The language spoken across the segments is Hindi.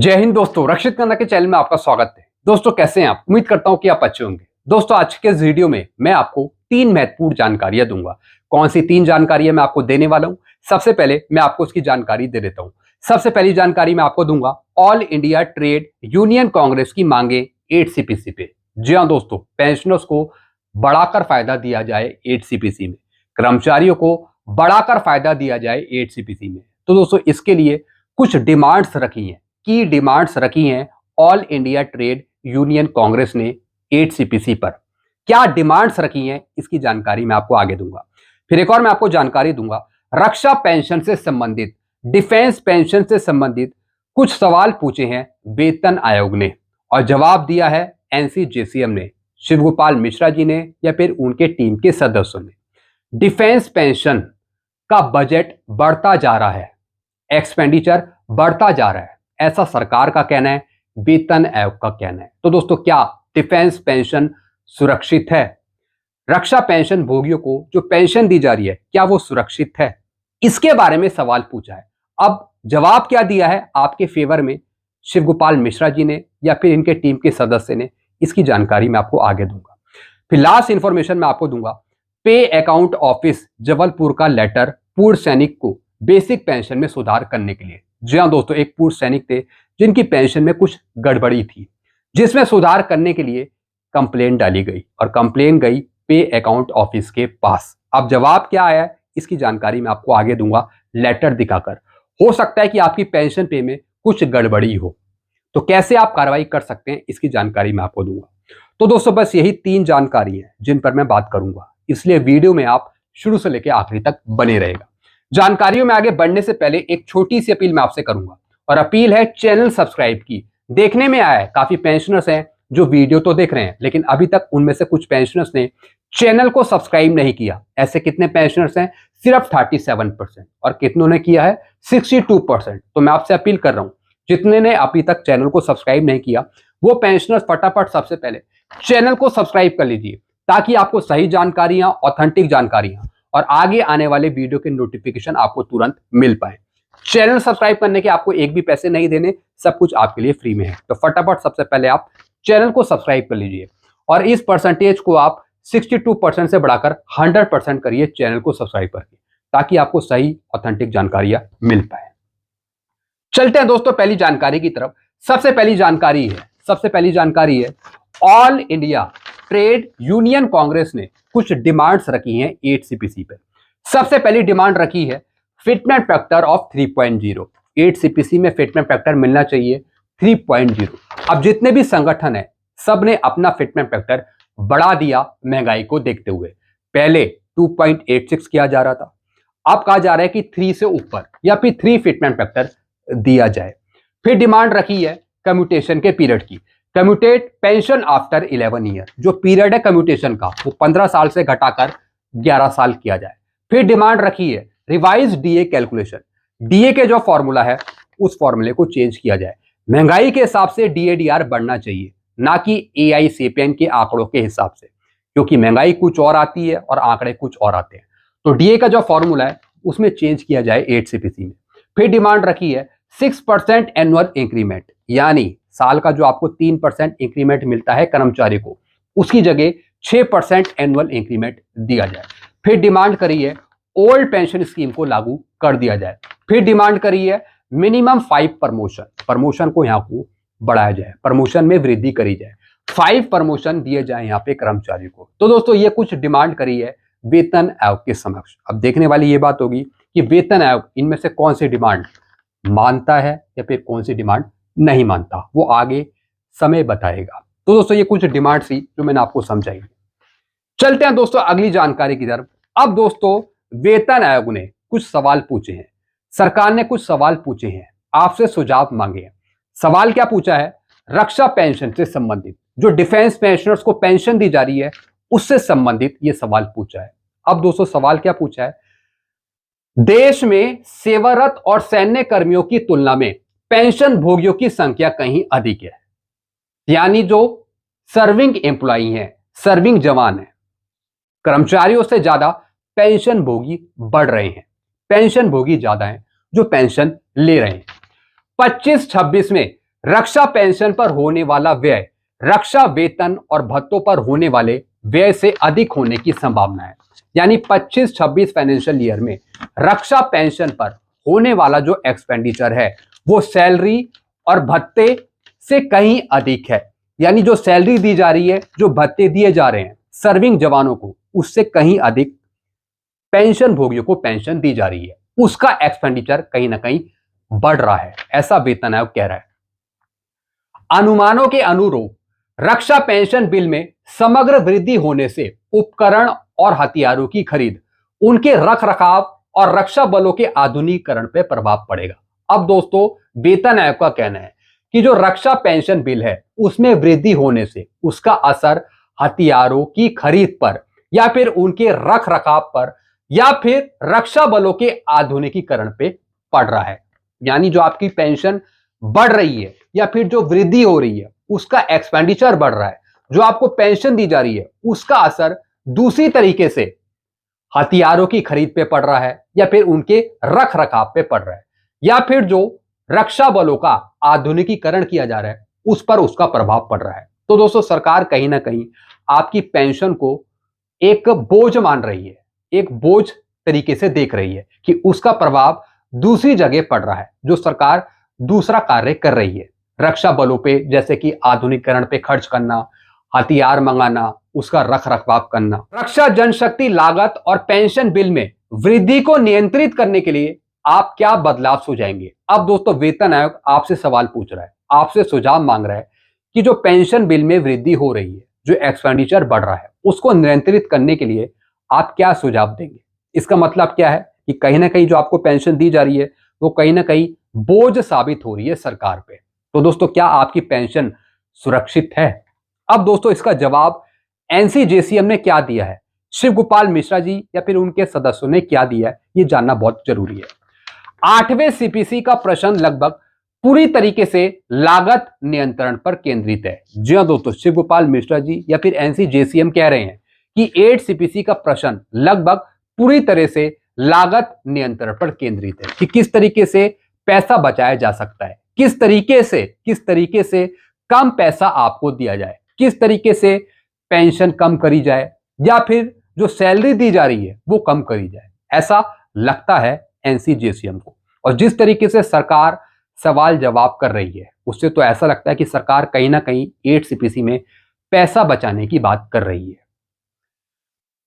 जय हिंद दोस्तों, रक्षित खन्ना के चैनल में आपका स्वागत है। दोस्तों कैसे हैं आप? उम्मीद करता हूं कि आप अच्छे होंगे। दोस्तों आज के इस वीडियो में मैं आपको 3 महत्वपूर्ण जानकारियां दूंगा। कौन सी 3 जानकारियां मैं आपको देने वाला हूं? सबसे पहले मैं आपको उसकी जानकारी दे देता हूं। सबसे पहली जानकारी मैं आपको दूंगा all India trade union Congress की मांगे 8 CPC पे। जी हाँ दोस्तों, पेंशनर्स को बढ़ाकर फायदा दिया जाए 8 CPC में, कर्मचारियों को बढ़ाकर फायदा दिया जाए 8 CPC में। तो दोस्तों इसके लिए कुछ डिमांड्स रखी हैं, की डिमांड्स रखी हैं all India trade union Congress ने 8 CPC पर। क्या डिमांड्स रखी हैं इसकी जानकारी मैं आपको आगे दूंगा। फिर एक और मैं आपको जानकारी दूंगा, रक्षा पेंशन से संबंधित, डिफेंस पेंशन से संबंधित कुछ सवाल पूछे हैं वेतन आयोग ने और जवाब दिया है NCJCM ने, शिवगोपाल मिश्रा जी ने या फिर उनके टीम के सदस्यों ने। डिफेंस पेंशन का बजट बढ़ता जा रहा है, एक्सपेंडिचर बढ़ता जा रहा है, ऐसा सरकार का कहना है, वेतन आयोग का कहना है। तो दोस्तों क्या डिफेंस पेंशन सुरक्षित है? रक्षा पेंशन भोगियों को जो पेंशन दी जा रही है क्या वो सुरक्षित है? इसके बारे में सवाल पूछा है। अब जवाब क्या दिया है आपके फेवर में शिवगोपाल मिश्रा जी ने या फिर इनके टीम के सदस्य ने, इसकी जानकारी मैं आपको आगे दूंगा। फिर लास्ट इंफॉर्मेशन मैं आपको दूंगा, पे अकाउंट ऑफिस जबलपुर का लेटर पूर्व सैनिक को बेसिक पेंशन में सुधार करने के लिए। जी हाँ दोस्तों, एक पूर्व सैनिक थे जिनकी पेंशन में कुछ गड़बड़ी थी, जिसमें सुधार करने के लिए कंप्लेन डाली गई और कंप्लेन गई पे अकाउंट ऑफिस के पास। अब जवाब क्या आया है इसकी जानकारी मैं आपको आगे दूंगा लेटर दिखाकर। हो सकता है कि आपकी पेंशन पे में कुछ गड़बड़ी हो, तो कैसे आप कार्रवाई कर सकते हैं इसकी जानकारी मैं आपको दूंगा। तो दोस्तों बस यही 3 जानकारी है जिन पर मैं बात करूंगा, इसलिए वीडियो में आप शुरू से लेकर आखिरी तक बने रहेगा। जानकारियों में आगे बढ़ने से पहले एक छोटी सी अपील मैं आपसे करूंगा, और अपील है चैनल सब्सक्राइब की। देखने में आया है काफी पेंशनर्स हैं जो वीडियो तो देख रहे हैं, लेकिन अभी तक उनमें से कुछ पेंशनर्स ने चैनल को सब्सक्राइब नहीं किया। ऐसे कितने पेंशनर्स हैं? सिर्फ 37%, और कितनों ने किया है? 62%। तो मैं आपसे अपील कर रहा हूं, जितने ने अभी तक चैनल को सब्सक्राइब नहीं किया वो पेंशनर्स फटाफट सबसे पहले चैनल को सब्सक्राइब कर लीजिए, ताकि आपको सही जानकारियां, ऑथेंटिक जानकारियां और आगे आने वाले वीडियो के नोटिफिकेशन आपको तुरंत मिल पाए। चैनल सब्सक्राइब करने के आपको एक भी पैसे नहीं देने, सब कुछ आपके लिए फ्री में है। तो फटाफट सबसे पहले आप चैनल को सब्सक्राइब कर लीजिए और इस परसेंटेज को आप 62% से बढ़ाकर 100% करिए चैनल को सब्सक्राइब करके, ताकि आपको सही ऑथेंटिक जानकारियां मिल पाए। चलते हैं दोस्तों पहली जानकारी की तरफ। सबसे पहली जानकारी है all India trade union Congress ने कुछ डिमांड्स रखी हैं 8 CPC पे। सबसे पहली डिमांड रखी है फिटमेंट फैक्टर ऑफ 3.0। 8 CPC में फिटमेंट फैक्टर मिलना चाहिए 3.0। अब जितने भी संगठन है सब ने अपना फिटमेंट फैक्टर बढ़ा दिया महंगाई को देखते हुए। पहले 2.86 किया जा रहा था, अब कहा जा रहा है कि 3 से ऊपर या फिर 3 फिटमेंट फैक्टर दिया जाए। फिर डिमांड रखी है कम्यूटेशन के पीरियड की, कम्यूटेट पेंशन आफ्टर 11 ईयर। जो पीरियड है कम्यूटेशन का वो 15 साल से घटाकर 11 साल किया जाए। फिर डिमांड रखी है रिवाइज डीए कैलकुलेशन, डीए के जो फॉर्मूला है उस फॉर्मूले को चेंज किया जाए। महंगाई के हिसाब से डीएडीआर बढ़ना चाहिए, ना कि एआई सेपियन के आंकड़ों के हिसाब से, क्योंकि महंगाई कुछ और आती है और आंकड़े कुछ और आते हैं। तो डीए का जो फॉर्मूला है उसमें चेंज किया जाए 8 CPC में। फिर डिमांड रखी है 6% एनुअल इंक्रीमेंट, यानी साल का जो आपको 3% इंक्रीमेंट मिलता है कर्मचारी को, उसकी जगह 6% एनुअल इंक्रीमेंट दिया जाए। फिर डिमांड करी है ओल्ड पेंशन स्कीम को लागू कर दिया जाए। फिर डिमांड करी है मिनिमम 5 प्रमोशन, प्रमोशन को यहाँ को बढ़ाया जाए, प्रमोशन में वृद्धि करी जाए, 5 प्रमोशन दिए जाए यहाँ पे कर्मचारी को। तो दोस्तों ये कुछ डिमांड करी है वेतन आयोग के समक्ष। अब देखने वाली ये बात होगी कि वेतन आयोग इनमें से कौन सी डिमांड मानता है या फिर कौन सी डिमांड नहीं मानता, वो आगे समय बताएगा। तो दोस्तों ये कुछ डिमांड थी जो मैंने आपको समझाई। चलते हैं दोस्तों अगली जानकारी की तरफ। अब दोस्तों वेतन आयोग ने कुछ सवाल पूछे हैं, सरकार ने कुछ सवाल पूछे हैं, आपसे सुझाव मांगे हैं। सवाल क्या पूछा है? रक्षा पेंशन से संबंधित, जो डिफेंस पेंशनर्स को पेंशन दी जा रही है उससे संबंधित ये सवाल पूछा है। अब दोस्तों सवाल क्या पूछा है? देश में सेवारत और सैन्य कर्मियों की तुलना में पेंशन भोगियों की संख्या कहीं अधिक है, यानी जो सर्विंग एम्प्लॉई हैं, सर्विंग जवान हैं, कर्मचारियों से ज्यादा पेंशन भोगी बढ़ रहे हैं, पेंशन भोगी ज्यादा हैं जो पेंशन ले रहे हैं। 25-26 में रक्षा पेंशन पर होने वाला व्यय रक्षा वेतन और भत्तों पर होने वाले व्यय से अधिक होने की संभावना है। यानी 25-26 फाइनेंशियल ईयर में रक्षा पेंशन पर होने वाला जो एक्सपेंडिचर है वो सैलरी और भत्ते से कहीं अधिक है। यानी जो सैलरी दी जा रही है, जो भत्ते दिए जा रहे हैं सर्विंग जवानों को, उससे कहीं अधिक पेंशन भोगियों को पेंशन दी जा रही है। उसका एक्सपेंडिचर कहीं ना कहीं बढ़ रहा है, ऐसा वेतन आयोग कह रहा है। अनुमानों के अनुरूप रक्षा पेंशन बिल में समग्र वृद्धि होने से उपकरण और हथियारों की खरीद, उनके रख रखाव और रक्षा बलों के आधुनिकीकरण पर प्रभाव पड़ेगा। अब दोस्तों, वेतन आयोग का कहना है कि जो रक्षा पेंशन बिल है उसमें वृद्धि होने से उसका असर हथियारों की खरीद पर या फिर उनके रख रखाव पर या फिर रक्षा बलों के आधुनिकीकरण पे पड़ रहा है। यानी जो आपकी पेंशन बढ़ रही है या फिर जो वृद्धि हो रही है उसका एक्सपेंडिचर बढ़ रहा है, जो आपको पेंशन दी जा रही है उसका असर दूसरी तरीके से हथियारों की खरीद पे पड़ रहा है या फिर उनके रख रखाव पे पड़ रहा है या फिर जो रक्षा बलों का आधुनिकीकरण किया जा रहा है उस पर उसका प्रभाव पड़ रहा है। तो दोस्तों, सरकार कहीं ना कहीं आपकी पेंशन को एक बोझ मान रही है, एक बोझ तरीके से देख रही है कि उसका प्रभाव दूसरी जगह पड़ रहा है, जो सरकार दूसरा कार्य कर रही है रक्षा बलों पे, जैसे कि आधुनिकीकरण पे खर्च करना, हथियार मंगाना, उसका रख रखाव करना। रक्षा जनशक्ति लागत और पेंशन बिल में वृद्धि को नियंत्रित करने के लिए आप क्या बदलाव सुझाएंगे? अब दोस्तों, वेतन आयोग आपसे सवाल पूछ रहा है, आपसे सुझाव मांग रहा है कि जो पेंशन बिल में वृद्धि हो रही है, जो एक्सपेंडिचर बढ़ रहा है, उसको नियंत्रित करने के लिए आप क्या सुझाव देंगे? इसका मतलब क्या है कि कहीं ना कहीं जो आपको पेंशन दी जा रही है वो कहीं ना कहीं बोझ साबित हो रही है सरकार पे। तो दोस्तों, क्या आपकी पेंशन सुरक्षित है? अब दोस्तों, इसका जवाब एनसीजेसीएम ने क्या दिया है, शिव गोपाल मिश्रा जी या फिर उनके सदस्यों ने क्या दिया है, ये जानना बहुत जरूरी है। 8वें सीपीसी का प्रश्न लगभग पूरी तरीके से लागत नियंत्रण पर केंद्रित है। जी हां दोस्तों, शिव गोपाल मिश्रा जी या फिर एनसीजेसीएम कह रहे हैं कि 8 सीपीसी का प्रश्न लगभग पूरी तरह से लागत नियंत्रण पर केंद्रित है कि किस तरीके से पैसा बचाया जा सकता है, किस तरीके से कम पैसा आपको दिया जाए, किस तरीके से पेंशन कम करी जाए या फिर जो सैलरी दी जा रही है वो कम करी जाए, ऐसा लगता है एनसीजेसीएम को। और जिस तरीके से सरकार सवाल जवाब कर रही है उससे तो ऐसा लगता है कि सरकार कहीं ना कहीं 8 सीपीसी में पैसा बचाने की बात कर रही है,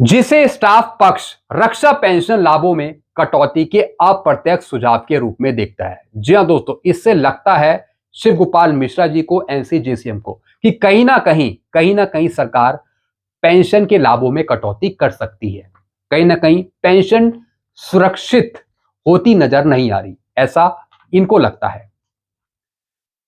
जिसे स्टाफ पक्ष रक्षा पेंशन लाभों में कटौती के अप्रत्यक्ष सुझाव के रूप में देखता है। जी हां दोस्तों, इससे लगता है शिव गोपाल मिश्रा जी को, एनसीजेसीएम को, कि कहीं ना कहीं सरकार पेंशन के लाभों में कटौती कर सकती है, कहीं ना कहीं पेंशन सुरक्षित होती नजर नहीं आ रही, ऐसा इनको लगता है।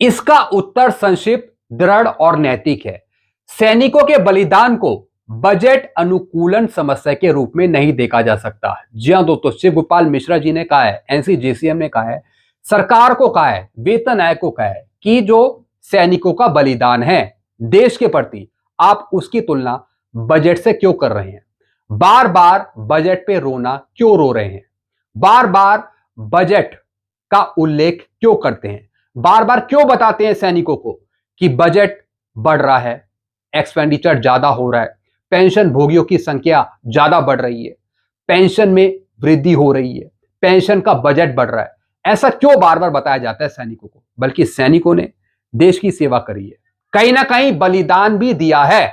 इसका उत्तर संक्षिप्त, दृढ़ और नैतिक है। सैनिकों के बलिदान को बजट अनुकूलन समस्या के रूप में नहीं देखा जा सकता। जी हां दोस्तों, शिव गोपाल मिश्रा जी ने कहा है, एनसीजेसीएम ने कहा है, सरकार को कहा है, वेतन आयोग को कहा है कि जो सैनिकों का बलिदान है देश के प्रति, आप उसकी तुलना बजट से क्यों कर रहे हैं? बार बार बजट पे रोना क्यों रो रहे हैं? बार बार बजट का उल्लेख क्यों करते हैं? बार बार क्यों बताते हैं सैनिकों को कि बजट बढ़ रहा है, एक्सपेंडिचर ज्यादा हो रहा है, पेंशन भोगियों की संख्या ज्यादा बढ़ रही है, पेंशन में वृद्धि हो रही है, पेंशन का बजट बढ़ रहा है, ऐसा क्यों बार बार बताया जाता है सैनिकों को? बल्कि सैनिकों ने देश की सेवा करी है, कहीं ना कहीं बलिदान भी दिया है।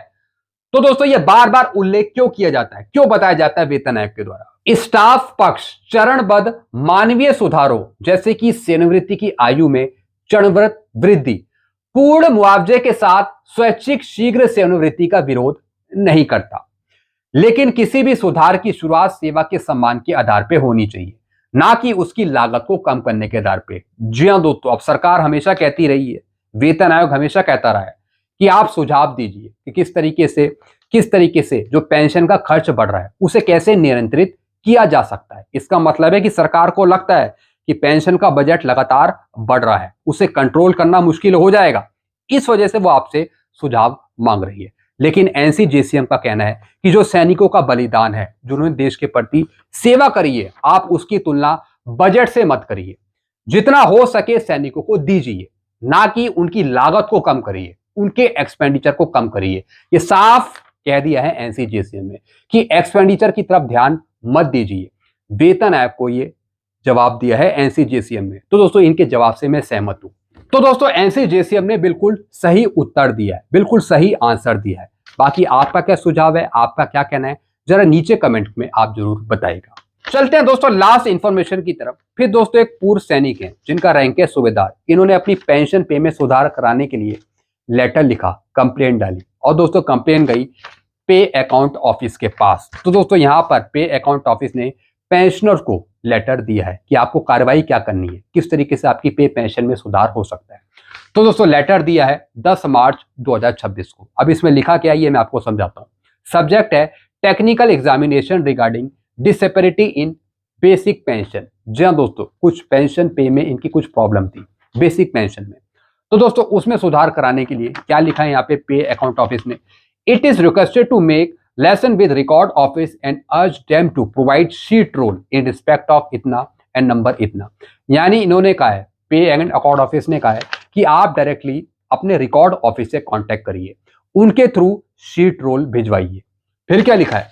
तो दोस्तों, यह बार बार उल्लेख क्यों किया जाता है, क्यों बताया जाता है वेतन आयोग के द्वारा? स्टाफ पक्ष चरणबद्ध मानवीय सुधारों जैसे कि सेवानिवृत्ति की आयु में चरणबद्ध वृद्धि, पूर्ण मुआवजे के साथ स्वैच्छिक शीघ्र सेवानिवृत्ति का विरोध नहीं करता, लेकिन किसी भी सुधार की शुरुआत सेवा के सम्मान के आधार पर होनी चाहिए, ना कि उसकी लागत को कम करने के आधार पर। जी हां दोस्तों, अब सरकार हमेशा कहती रही है, वेतन आयोग हमेशा कहता रहा है कि आप सुझाव दीजिए कि किस तरीके से जो पेंशन का खर्च बढ़ रहा है उसे कैसे नियंत्रित किया जा सकता है। इसका मतलब है कि सरकार को लगता है कि पेंशन का बजट लगातार बढ़ रहा है, उसे कंट्रोल करना मुश्किल हो जाएगा, इस वजह से वो आपसे सुझाव मांग रही है। लेकिन एनसीजेसीएम का कहना है कि जो सैनिकों का बलिदान है, जिन्होंने देश के प्रति सेवा करी है, आप उसकी तुलना बजट से मत करिए, जितना हो सके सैनिकों को दीजिए, ना कि उनकी लागत को कम करिए, उनके एक्सपेंडिचर को कम करिए। ये साफ कह दिया है एनसीजेसीएम ने कि एक्सपेंडिचर की तरफ ध्यान मत दीजिए। वेतन आयोग को ये जवाब दिया है एनसीजेसीएम ने। तो दोस्तों इनके जवाब से मैं सहमत हूं। तो दोस्तों एनसीजेसीएम ने बिल्कुल सही उत्तर दिया है, बिल्कुल सही आंसर दिया है। बाकी आपका क्या सुझाव है, आपका क्या कहना है, जरा नीचे कमेंट में आप जरूर बताइएगा। चलते हैं दोस्तों लास्ट इंफॉर्मेशन की तरफ। फिर दोस्तों एक पूर्व सैनिक हैं जिनका रैंक है सूबेदार। इन्होंने अपनी पेंशन पे में सुधार कराने के लिए लेटर लिखा, कंप्लेंट डाली और दोस्तों कंप्लेंट गई पे अकाउंट ऑफिस के पास। तो दोस्तों यहाँ पर पे अकाउंट ऑफिस ने पेंशनर्स को लेटर दिया है कि आपको कार्रवाई क्या करनी है, किस तरीके से आपकी पे पेंशन में सुधार हो सकता है। तो दोस्तों लेटर दिया है 10 मार्च 2026 को। अब इसमें लिखा क्या है ये मैं आपको समझाता हूँ। सब्जेक्ट है टेक्निकल एग्जामिनेशन रिगार्डिंग डिसेबिलिटी इन बेसिक पेंशन। जी हाँ दोस्तों, कुछ पेंशन पे में इनकी कुछ प्रॉब्लम थी बेसिक पेंशन में। तो दोस्तों उसमें सुधार कराने के लिए क्या लिखा है यहाँ पे अकाउंट ऑफिस ने, it is requested to make lesson with record office and urge them to provide sheet roll in respect of इतना एंड नंबर इतना। यानी इन्होंने कहा है, पे एंड अकाउंट ऑफिस ने कहा है कि आप डायरेक्टली अपने रिकॉर्ड ऑफिस से कांटेक्ट करिए, उनके थ्रू शीट रोल भिजवाइए। फिर क्या लिखा है,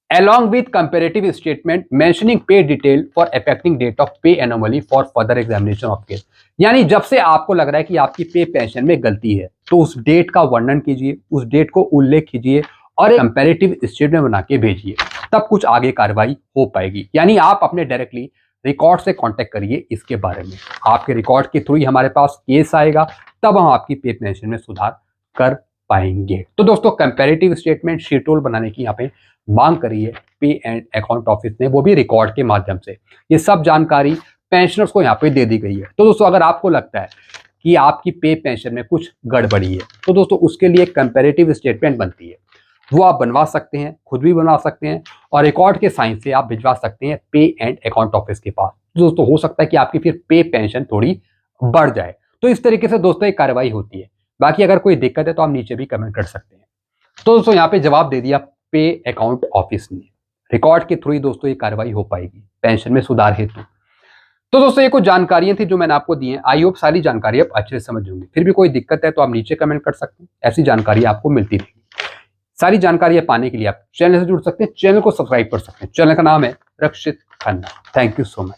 along with comparative statement mentioning pay detail for affecting date of pay anomaly for further examination of case। यानी जब से आपको लग रहा है कि आपकी पे पेंशन में गलती है तो उस डेट का वर्णन कीजिए, उस डेट को उल्लेख कीजिए और एक कंपैरेटिव स्टेटमेंट बना के भेजिए, तब कुछ आगे कार्रवाई हो पाएगी। यानी आप अपने डायरेक्टली रिकॉर्ड से कांटेक्ट करिए इसके बारे में। आपके रिकॉर्ड के थ्रू ही हमारे पास केस आएगा, तब हम आपकी पे पेंशन में सुधार कर पाएंगे। तो दोस्तों कंपैरेटिव स्टेटमेंट शीट रोल बनाने की यहाँ पे मांग करी है पे एंड अकाउंट ऑफिस ने, वो भी रिकॉर्ड के माध्यम से। ये सब जानकारी पेंशनर्स को यहाँ पे दे दी गई है। तो दोस्तों अगर आपको लगता है कि आपकी पे पेंशन में कुछ गड़बड़ी है तो दोस्तों उसके लिए कंपैरेटिव स्टेटमेंट बनती है, वो आप बनवा सकते हैं, खुद भी बनवा सकते हैं और रिकॉर्ड के साइन से आप भिजवा सकते हैं पे एंड अकाउंट ऑफिस के पास। तो दोस्तों हो सकता है कि आपकी फिर पे पेंशन थोड़ी बढ़ जाए। तो इस तरीके से दोस्तों एक कार्रवाई होती है। बाकी अगर कोई दिक्कत है तो आप नीचे भी कमेंट कर सकते हैं। तो दोस्तों यहाँ पे जवाब दे दिया पे अकाउंट ऑफिस ने, रिकॉर्ड के थ्रू ही दोस्तों ये कार्रवाई हो पाएगी पेंशन में सुधार हेतु। तो दोस्तों ये कुछ जानकारियां थी जो मैंने आपको दी हैं। आई होप सारी जानकारी आप अच्छे से समझ होंगी। फिर भी कोई दिक्कत है तो आप नीचे कमेंट कर सकते हैं, ऐसी जानकारी आपको मिलती रहेगी। सारी जानकारी पाने के लिए आप चैनल से जुड़ सकते हैं, चैनल को सब्सक्राइब कर सकते हैं। चैनल का नाम है Rakshit Khanna. Thank you so much.